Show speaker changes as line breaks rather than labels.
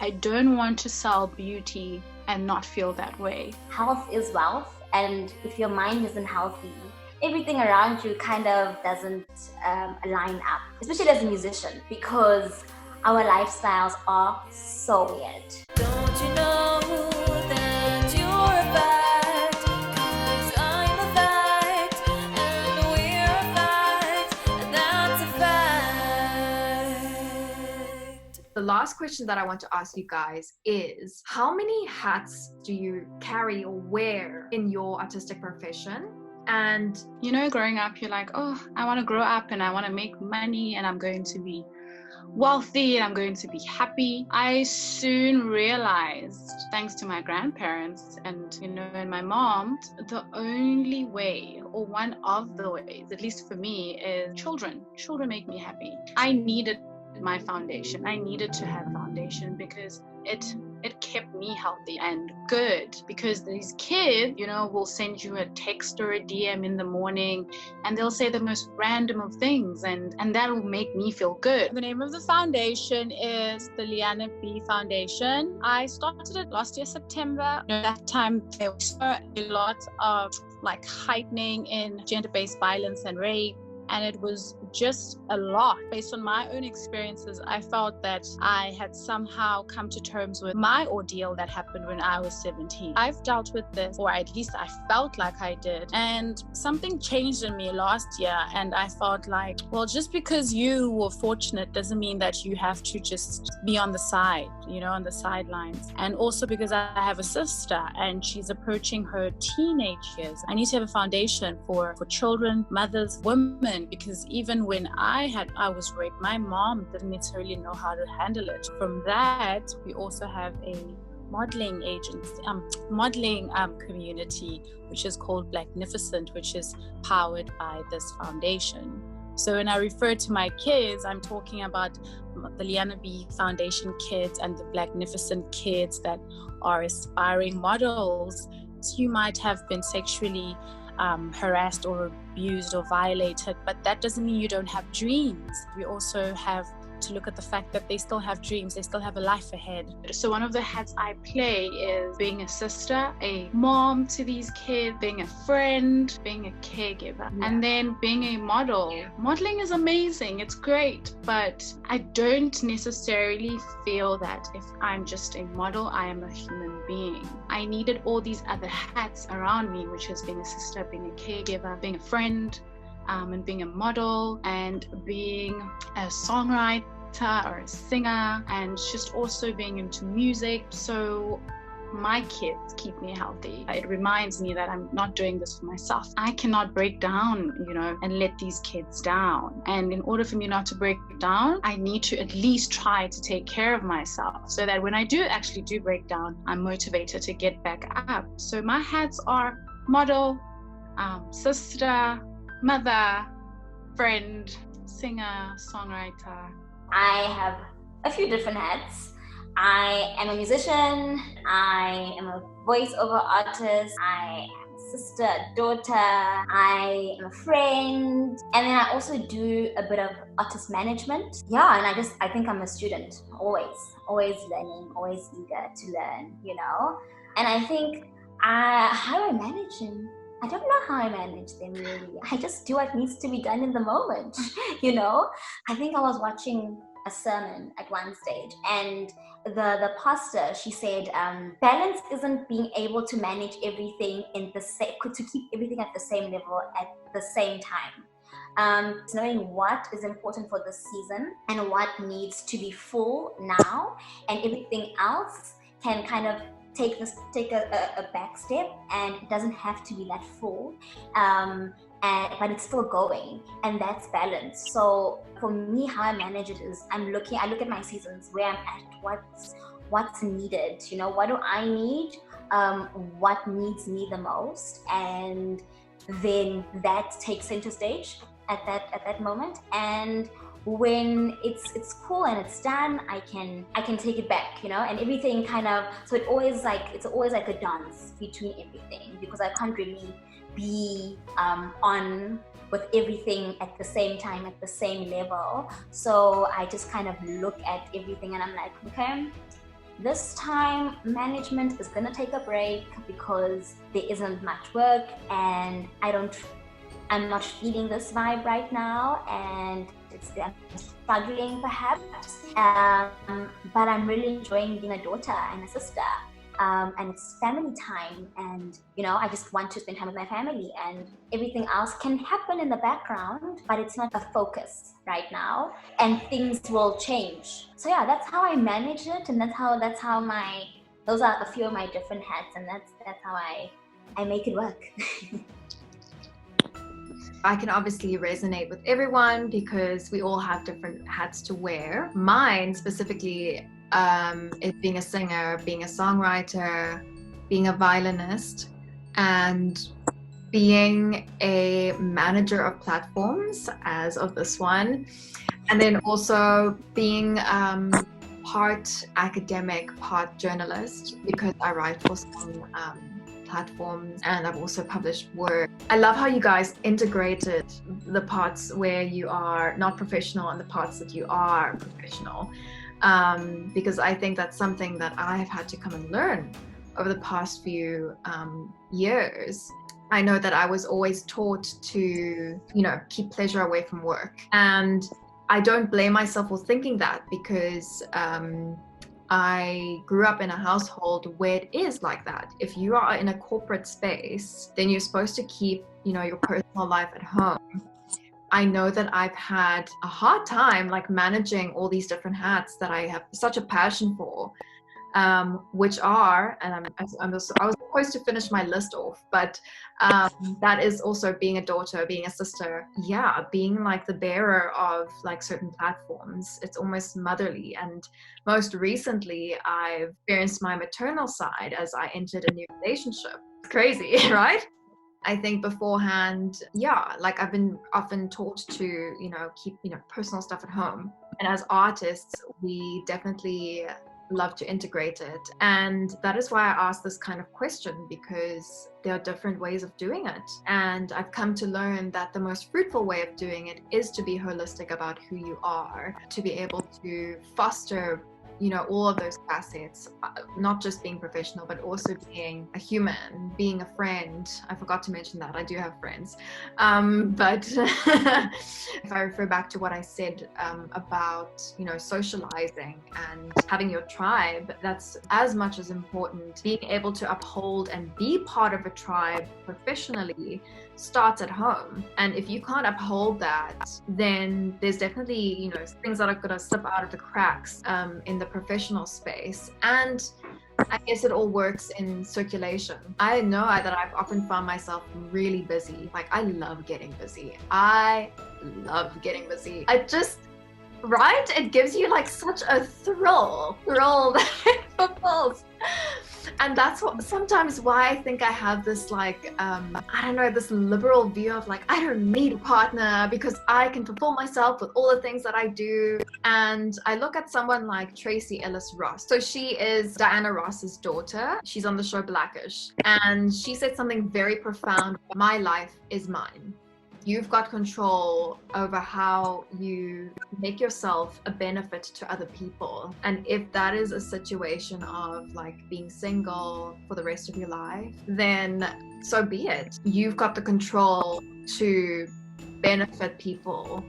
I don't want to sell beauty and not feel that way.
Health is wealth, and if your mind isn't healthy, everything around you kind of doesn't align up, especially as a musician, because our lifestyles are so weird.
Don't you know that you're a fact? 'Cause I'm a fact, and we're a fact, and that's a fact.
The last question that I want to ask you guys is, how many hats do you carry or wear in your artistic profession? And
you know, growing up, you're like, oh, I want to grow up and I want to make money and I'm going to be wealthy and I'm going to be happy. I soon realized, thanks to my grandparents and, you know, and my mom, the only way, or one of the ways, at least for me, is children. Children make me happy. I needed my foundation. I needed to have foundation because it kept me healthy and good, because these kids, you know, will send you a text or a DM in the morning and they'll say the most random of things, and that will make me feel good.
The name of the foundation is the Liyanna B Foundation. I started it last year, September. At that time, there was a lot of like heightening in gender-based violence and rape. And it was just a lot. Based on my own experiences, I felt that I had somehow come to terms with my ordeal that happened when I was 17. I've dealt with this, or at least I felt like I did. And something changed in me last year. And I felt like, well, just because you were fortunate doesn't mean that you have to just be on the side, you know, on the sidelines. And also because I have a sister and she's approaching her teenage years. I need to have a foundation for children, mothers, women. Because even when I was raped, my mom didn't necessarily know how to handle it. From that, we also have a modeling community, which is called Blacknificent, which is powered by this foundation. So when I refer to my kids, I'm talking about the Liyanna B Foundation kids and the Blacknificent kids that are aspiring models. So you might have been sexually harassed or abused or violated, but that doesn't mean you don't have dreams. We also have to look at the fact that they still have dreams, they still have a life ahead.
So one of the hats I play is being a sister, a mom to these kids, being a friend, being a caregiver, and then being a model. Modeling is amazing, it's great, but I don't necessarily feel that if I'm just a model, I am a human being. I needed all these other hats around me, which is being a sister, being a caregiver, being a friend, and being a model, and being a songwriter or a singer, and just also being into music. So my kids keep me healthy. It reminds me that I'm not doing this for myself. I cannot break down, you know, and let these kids down. And in order for me not to break down, I need to at least try to take care of myself so that when I do break down, I'm motivated to get back up. So my hats are model, sister, mother, friend, singer, songwriter.
I have a few different hats. I am a musician, I am a voiceover artist, I am a sister, a daughter, I am a friend, and then I also do a bit of artist management. Yeah, and I think I'm a student, always learning, always eager to learn, you know. And I think how do I manage them? I don't know how I manage them really. I just do what needs to be done in the moment, you know. I think I was watching a sermon at one stage, and the pastor, she said, balance isn't being able to manage everything to keep everything at the same level at the same time. It's knowing what is important for this season and what needs to be full now, and everything else can kind of take a back step, and it doesn't have to be that full, but it's still going, and that's balance. So for me, how I manage it is I look at my seasons, where I'm at, what's needed, you know, what do I need, what needs me the most, and then that takes center stage at that moment. And when it's cool and it's done, I can take it back, you know, and everything kind of, so it's always like a dance between everything, because I can't really be on with everything at the same time, at the same level. So I just kind of look at everything and I'm like, okay, This time, management is gonna take a break because there isn't much work, and I'm not feeling this vibe right now, and I'm struggling perhaps. But I'm really enjoying being a daughter and a sister. And it's family time, and I just want to spend time with my family, and everything else can happen in the background, but it's not a focus right now, and things will change. So yeah, that's how I manage it, and that's how those are a few of my different hats, and that's how I make it work.
I can obviously resonate with everyone because we all have different hats to wear. Mine specifically is being a singer, being a songwriter, being a violinist, and being a manager of platforms, as of this one, and then also being part academic, part journalist, because I write for some platforms, and I've also published work. I love how you guys integrated the parts where you are not professional and the parts that you are professional, because I think that's something that I have had to come and learn over the past few years. I know that I was always taught to, keep pleasure away from work, and I don't blame myself for thinking that, because I grew up in a household where it is like that. If you are in a corporate space, then you're supposed to keep, your personal life at home. I know that I've had a hard time managing all these different hats that I have such a passion for, which are, and I was supposed to finish my list off, but that is also being a daughter, being a sister, being the bearer of certain platforms. It's almost motherly. And most recently, I've experienced my maternal side as I entered a new relationship. It's crazy, right? I think beforehand, I've been often taught to, keep, personal stuff at home. And as artists, we definitely love to integrate it. And that is why I asked this kind of question, because there are different ways of doing it. And I've come to learn that the most fruitful way of doing it is to be holistic about who you are, to be able to foster all of those facets, not just being professional, but also being a human, being a friend. I forgot to mention that I do have friends. But if I refer back to what I said about, socializing and having your tribe, that's as much as important. Being able to uphold and be part of a tribe professionally starts at home. And if you can't uphold that, then there's definitely, things that are going to slip out of the cracks in the professional space. And I guess it all works in circulation. I know that I've often found myself really busy. I love getting busy. I just, right? It gives you such a thrill that it fulfills. And that's sometimes why I think I have this this liberal view of I don't need a partner because I can fulfill myself with all the things that I do. And I look at someone like Tracy Ellis Ross. So she is Diana Ross's daughter. She's on the show Blackish. And she said something very profound. My life is mine. You've got control over how you make yourself a benefit to other people. And if that is a situation of being single for the rest of your life, then so be it. You've got the control to benefit people.